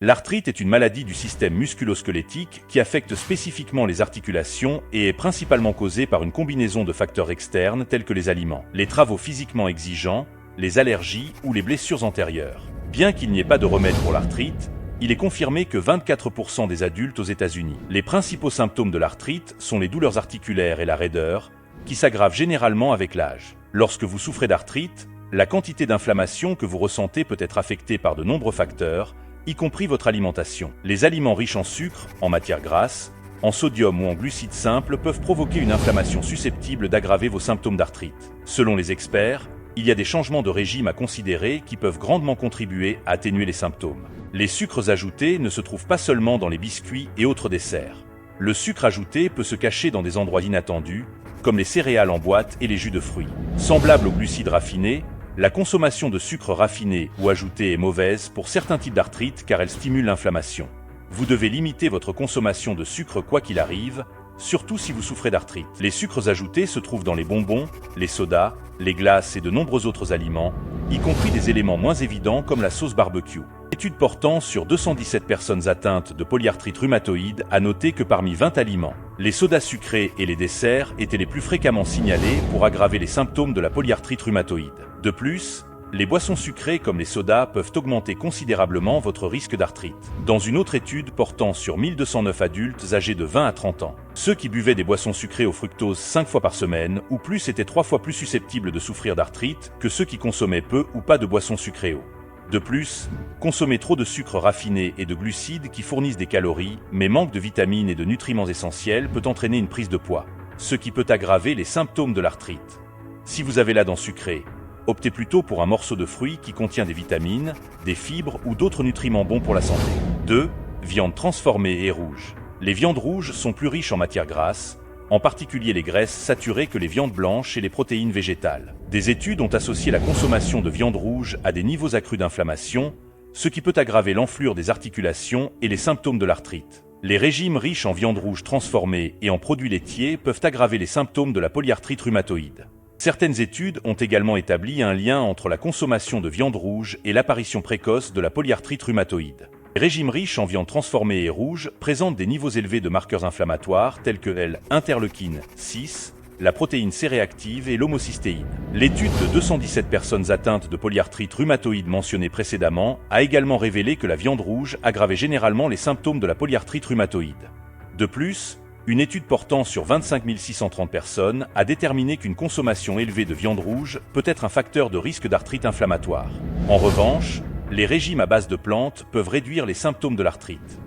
L'arthrite est une maladie du système musculo-squelettique qui affecte spécifiquement les articulations et est principalement causée par une combinaison de facteurs externes tels que les aliments, les travaux physiquement exigeants, les allergies ou les blessures antérieures. Bien qu'il n'y ait pas de remède pour l'arthrite, il est confirmé que 24% des adultes aux États-Unis. Les principaux symptômes de l'arthrite sont les douleurs articulaires et la raideur, qui s'aggravent généralement avec l'âge. Lorsque vous souffrez d'arthrite, la quantité d'inflammation que vous ressentez peut être affectée par de nombreux facteurs, y compris votre alimentation. Les aliments riches en sucre, en matières grasses, en sodium ou en glucides simples peuvent provoquer une inflammation susceptible d'aggraver vos symptômes d'arthrite. Selon les experts, il y a des changements de régime à considérer qui peuvent grandement contribuer à atténuer les symptômes. Les sucres ajoutés ne se trouvent pas seulement dans les biscuits et autres desserts. Le sucre ajouté peut se cacher dans des endroits inattendus, comme les céréales en boîte et les jus de fruits. Semblable aux glucides raffinés, la consommation de sucre raffiné ou ajouté est mauvaise pour certains types d'arthrite car elle stimule l'inflammation. Vous devez limiter votre consommation de sucre quoi qu'il arrive, surtout si vous souffrez d'arthrite. Les sucres ajoutés se trouvent dans les bonbons, les sodas, les glaces et de nombreux autres aliments, y compris des éléments moins évidents comme la sauce barbecue. L'étude portant sur 217 personnes atteintes de polyarthrite rhumatoïde a noté que parmi 20 aliments, les sodas sucrés et les desserts étaient les plus fréquemment signalés pour aggraver les symptômes de la polyarthrite rhumatoïde. De plus, les boissons sucrées comme les sodas peuvent augmenter considérablement votre risque d'arthrite. Dans une autre étude portant sur 1209 adultes âgés de 20 à 30 ans, ceux qui buvaient des boissons sucrées au fructose 5 fois par semaine ou plus étaient 3 fois plus susceptibles de souffrir d'arthrite que ceux qui consommaient peu ou pas de boissons sucrées eau. De plus, consommer trop de sucre raffiné et de glucides qui fournissent des calories, mais manquent de vitamines et de nutriments essentiels peut entraîner une prise de poids, ce qui peut aggraver les symptômes de l'arthrite. Si vous avez la dent sucrée, optez plutôt pour un morceau de fruit qui contient des vitamines, des fibres ou d'autres nutriments bons pour la santé. 2. Viande transformée et rouge. Les viandes rouges sont plus riches en matières grasses, en particulier les graisses saturées que les viandes blanches et les protéines végétales. Des études ont associé la consommation de viande rouge à des niveaux accrus d'inflammation, ce qui peut aggraver l'enflure des articulations et les symptômes de l'arthrite. Les régimes riches en viande rouge transformée et en produits laitiers peuvent aggraver les symptômes de la polyarthrite rhumatoïde. Certaines études ont également établi un lien entre la consommation de viande rouge et l'apparition précoce de la polyarthrite rhumatoïde. Les régimes riches en viande transformée et rouge présentent des niveaux élevés de marqueurs inflammatoires tels que l'interleukine 6, la protéine C-réactive et l'homocystéine. L'étude de 217 personnes atteintes de polyarthrite rhumatoïde mentionnée précédemment a également révélé que la viande rouge aggravait généralement les symptômes de la polyarthrite rhumatoïde. De plus, une étude portant sur 25 630 personnes a déterminé qu'une consommation élevée de viande rouge peut être un facteur de risque d'arthrite inflammatoire. En revanche, les régimes à base de plantes peuvent réduire les symptômes de l'arthrite.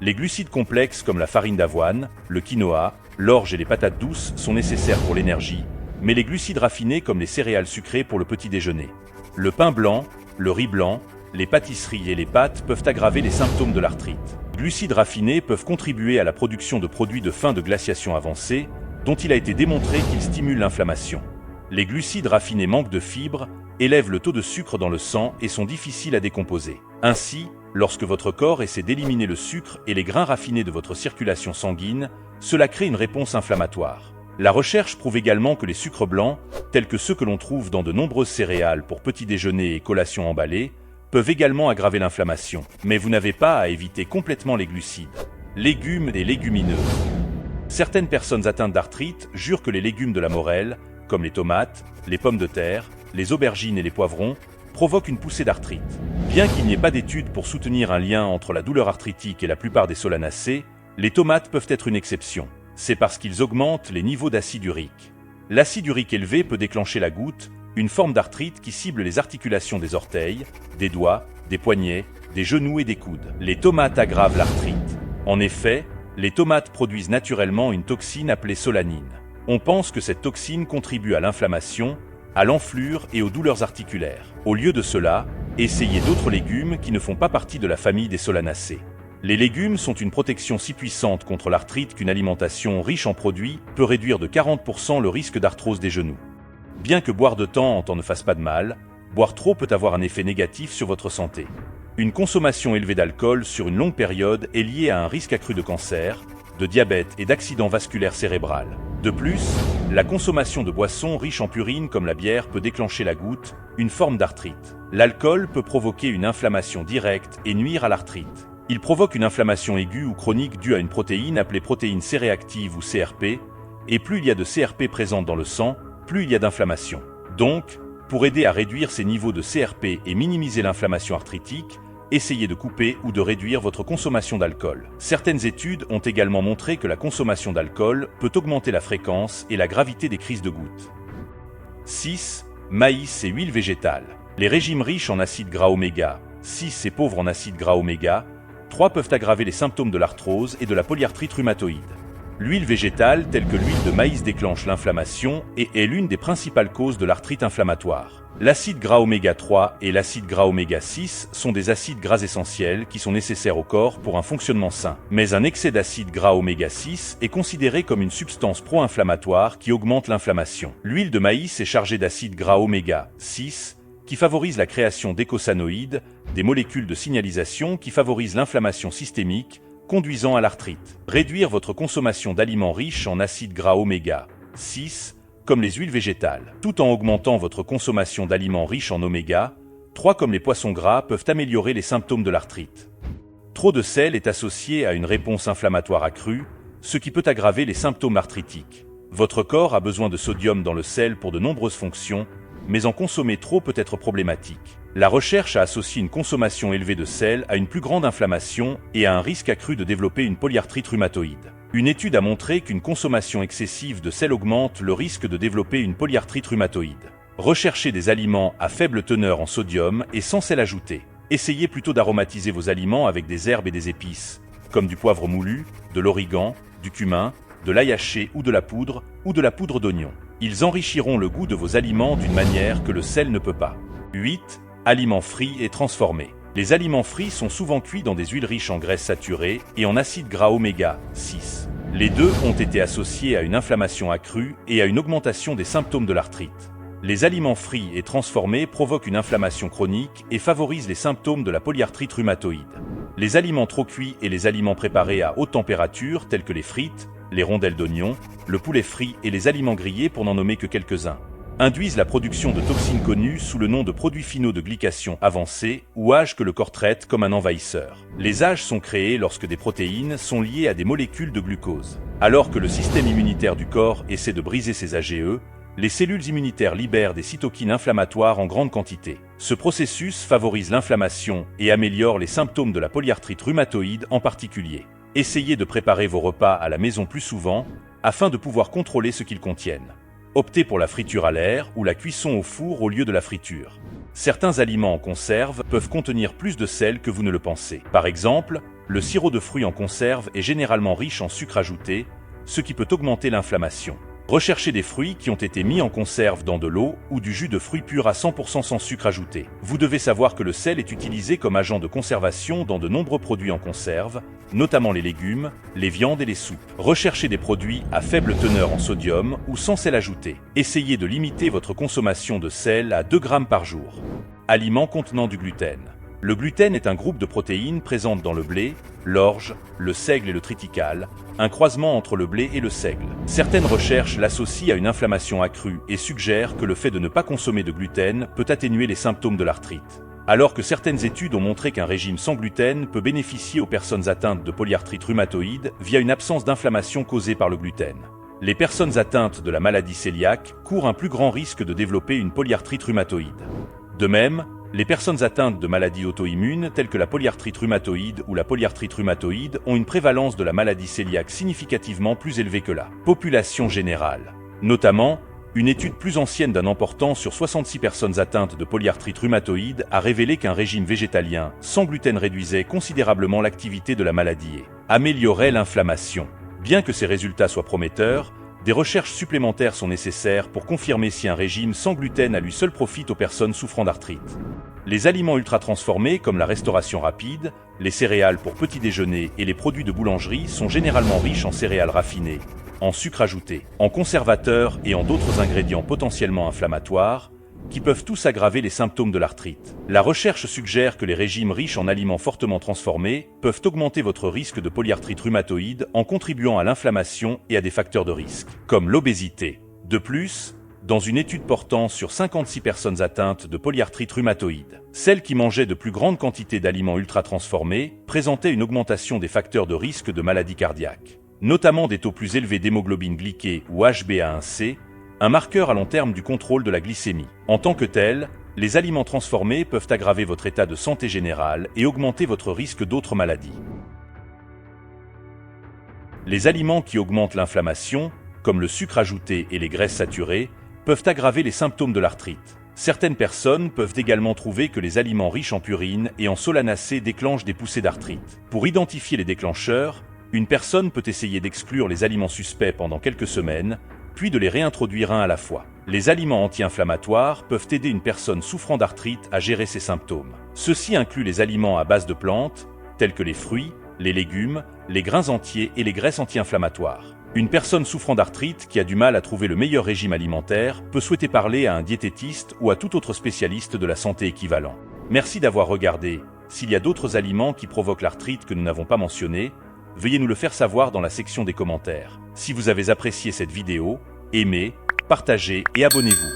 Les glucides complexes comme la farine d'avoine, le quinoa, l'orge et les patates douces sont nécessaires pour l'énergie, mais les glucides raffinés comme les céréales sucrées pour le petit déjeuner. Le pain blanc, le riz blanc, les pâtisseries et les pâtes peuvent aggraver les symptômes de l'arthrite. Les glucides raffinés peuvent contribuer à la production de produits de fin de glaciation avancée, dont il a été démontré qu'ils stimulent l'inflammation. Les glucides raffinés manquent de fibres, élèvent le taux de sucre dans le sang et sont difficiles à décomposer. Ainsi, lorsque votre corps essaie d'éliminer le sucre et les grains raffinés de votre circulation sanguine, cela crée une réponse inflammatoire. La recherche prouve également que les sucres blancs, tels que ceux que l'on trouve dans de nombreuses céréales pour petit déjeuner et collations emballées, peuvent également aggraver l'inflammation. Mais vous n'avez pas à éviter complètement les glucides. Légumes et légumineuses. Certaines personnes atteintes d'arthrite jurent que les légumes de la morelle, comme les tomates, les pommes de terre, les aubergines et les poivrons, provoquent une poussée d'arthrite. Bien qu'il n'y ait pas d'études pour soutenir un lien entre la douleur arthritique et la plupart des solanacées, les tomates peuvent être une exception. C'est parce qu'ils augmentent les niveaux d'acide urique. L'acide urique élevé peut déclencher la goutte, une forme d'arthrite qui cible les articulations des orteils, des doigts, des poignets, des genoux et des coudes. Les tomates aggravent l'arthrite. En effet, les tomates produisent naturellement une toxine appelée solanine. On pense que cette toxine contribue à l'inflammation, à l'enflure et aux douleurs articulaires. Au lieu de cela, essayez d'autres légumes qui ne font pas partie de la famille des solanacées. Les légumes sont une protection si puissante contre l'arthrite qu'une alimentation riche en produits peut réduire de 40% le risque d'arthrose des genoux. Bien que boire de temps en temps ne fasse pas de mal, boire trop peut avoir un effet négatif sur votre santé. Une consommation élevée d'alcool sur une longue période est liée à un risque accru de cancer, de diabète et d'accident vasculaire cérébral. De plus, la consommation de boissons riches en purine comme la bière peut déclencher la goutte, une forme d'arthrite. L'alcool peut provoquer une inflammation directe et nuire à l'arthrite. Il provoque une inflammation aiguë ou chronique due à une protéine appelée protéine C-réactive ou CRP, et plus il y a de CRP présente dans le sang, plus il y a d'inflammation. Donc, pour aider à réduire ces niveaux de CRP et minimiser l'inflammation arthritique, essayez de couper ou de réduire votre consommation d'alcool. Certaines études ont également montré que la consommation d'alcool peut augmenter la fréquence et la gravité des crises de goutte. 6. Maïs et huile végétale. Les régimes riches en acides gras oméga 6 et pauvres en acides gras oméga 3 peuvent aggraver les symptômes de l'arthrose et de la polyarthrite rhumatoïde. L'huile végétale, telle que l'huile de maïs, déclenche l'inflammation et est l'une des principales causes de l'arthrite inflammatoire. L'acide gras oméga 3 et l'acide gras oméga 6 sont des acides gras essentiels qui sont nécessaires au corps pour un fonctionnement sain. Mais un excès d'acide gras oméga 6 est considéré comme une substance pro-inflammatoire qui augmente l'inflammation. L'huile de maïs est chargée d'acide gras oméga 6 qui favorise la création d'écosanoïdes, des molécules de signalisation qui favorisent l'inflammation systémique, conduisant à l'arthrite. Réduire votre consommation d'aliments riches en acides gras oméga 6, comme les huiles végétales, tout en augmentant votre consommation d'aliments riches en oméga 3 comme les poissons gras peuvent améliorer les symptômes de l'arthrite. Trop de sel est associé à une réponse inflammatoire accrue, ce qui peut aggraver les symptômes arthritiques. Votre corps a besoin de sodium dans le sel pour de nombreuses fonctions, mais en consommer trop peut être problématique. La recherche a associé une consommation élevée de sel à une plus grande inflammation et à un risque accru de développer une polyarthrite rhumatoïde. Une étude a montré qu'une consommation excessive de sel augmente le risque de développer une polyarthrite rhumatoïde. Recherchez des aliments à faible teneur en sodium et sans sel ajouté. Essayez plutôt d'aromatiser vos aliments avec des herbes et des épices, comme du poivre moulu, de l'origan, du cumin, de l'ail haché ou de la poudre d'oignon. Ils enrichiront le goût de vos aliments d'une manière que le sel ne peut pas. 8. Aliments frits et transformés. Les aliments frits sont souvent cuits dans des huiles riches en graisses saturées et en acides gras oméga 6. Les deux ont été associés à une inflammation accrue et à une augmentation des symptômes de l'arthrite. Les aliments frits et transformés provoquent une inflammation chronique et favorisent les symptômes de la polyarthrite rhumatoïde. Les aliments trop cuits et les aliments préparés à haute température tels que les frites, les rondelles d'oignon, le poulet frit et les aliments grillés pour n'en nommer que quelques-uns, induisent la production de toxines connues sous le nom de produits finaux de glycation avancée ou AGE que le corps traite comme un envahisseur. Les AGE sont créés lorsque des protéines sont liées à des molécules de glucose. Alors que le système immunitaire du corps essaie de briser ces AGE, les cellules immunitaires libèrent des cytokines inflammatoires en grande quantité. Ce processus favorise l'inflammation et améliore les symptômes de la polyarthrite rhumatoïde en particulier. Essayez de préparer vos repas à la maison plus souvent afin de pouvoir contrôler ce qu'ils contiennent. Optez pour la friture à l'air ou la cuisson au four au lieu de la friture. Certains aliments en conserve peuvent contenir plus de sel que vous ne le pensez. Par exemple, le sirop de fruits en conserve est généralement riche en sucre ajouté, ce qui peut augmenter l'inflammation. Recherchez des fruits qui ont été mis en conserve dans de l'eau ou du jus de fruits purs à 100% sans sucre ajouté. Vous devez savoir que le sel est utilisé comme agent de conservation dans de nombreux produits en conserve, notamment les légumes, les viandes et les soupes. Recherchez des produits à faible teneur en sodium ou sans sel ajouté. Essayez de limiter votre consommation de sel à 2 grammes par jour. Aliments contenant du gluten. Le gluten est un groupe de protéines présentes dans le blé, l'orge, le seigle et le triticale, un croisement entre le blé et le seigle. Certaines recherches l'associent à une inflammation accrue et suggèrent que le fait de ne pas consommer de gluten peut atténuer les symptômes de l'arthrite. Alors que certaines études ont montré qu'un régime sans gluten peut bénéficier aux personnes atteintes de polyarthrite rhumatoïde via une absence d'inflammation causée par le gluten. Les personnes atteintes de la maladie cœliaque courent un plus grand risque de développer une polyarthrite rhumatoïde. De même, les personnes atteintes de maladies auto-immunes telles que la polyarthrite rhumatoïde ou la polyarthrite rhumatoïde ont une prévalence de la maladie cœliaque significativement plus élevée que la population générale. Notamment, une étude plus ancienne d'un an portant sur 66 personnes atteintes de polyarthrite rhumatoïde a révélé qu'un régime végétalien sans gluten réduisait considérablement l'activité de la maladie et améliorait l'inflammation. Bien que ces résultats soient prometteurs, des recherches supplémentaires sont nécessaires pour confirmer si un régime sans gluten à lui seul profite aux personnes souffrant d'arthrite. Les aliments ultra-transformés comme la restauration rapide, les céréales pour petit déjeuner et les produits de boulangerie sont généralement riches en céréales raffinées, en sucre ajouté, en conservateurs et en d'autres ingrédients potentiellement inflammatoires, qui peuvent tous aggraver les symptômes de l'arthrite. La recherche suggère que les régimes riches en aliments fortement transformés peuvent augmenter votre risque de polyarthrite rhumatoïde en contribuant à l'inflammation et à des facteurs de risque, comme l'obésité. De plus, dans une étude portant sur 56 personnes atteintes de polyarthrite rhumatoïde, celles qui mangeaient de plus grandes quantités d'aliments ultra-transformés présentaient une augmentation des facteurs de risque de maladies cardiaques, notamment des taux plus élevés d'hémoglobine glyquée ou HbA1c, un marqueur à long terme du contrôle de la glycémie. En tant que tel, les aliments transformés peuvent aggraver votre état de santé général et augmenter votre risque d'autres maladies. Les aliments qui augmentent l'inflammation, comme le sucre ajouté et les graisses saturées, peuvent aggraver les symptômes de l'arthrite. Certaines personnes peuvent également trouver que les aliments riches en purine et en solanacées déclenchent des poussées d'arthrite. Pour identifier les déclencheurs, une personne peut essayer d'exclure les aliments suspects pendant quelques semaines, puis de les réintroduire un à la fois. Les aliments anti-inflammatoires peuvent aider une personne souffrant d'arthrite à gérer ses symptômes. Ceci inclut les aliments à base de plantes, tels que les fruits, les légumes, les grains entiers et les graisses anti-inflammatoires. Une personne souffrant d'arthrite qui a du mal à trouver le meilleur régime alimentaire peut souhaiter parler à un diététiste ou à tout autre spécialiste de la santé équivalent. Merci d'avoir regardé. S'il y a d'autres aliments qui provoquent l'arthrite que nous n'avons pas mentionnés, veuillez nous le faire savoir dans la section des commentaires. Si vous avez apprécié cette vidéo, aimez, partagez et abonnez-vous.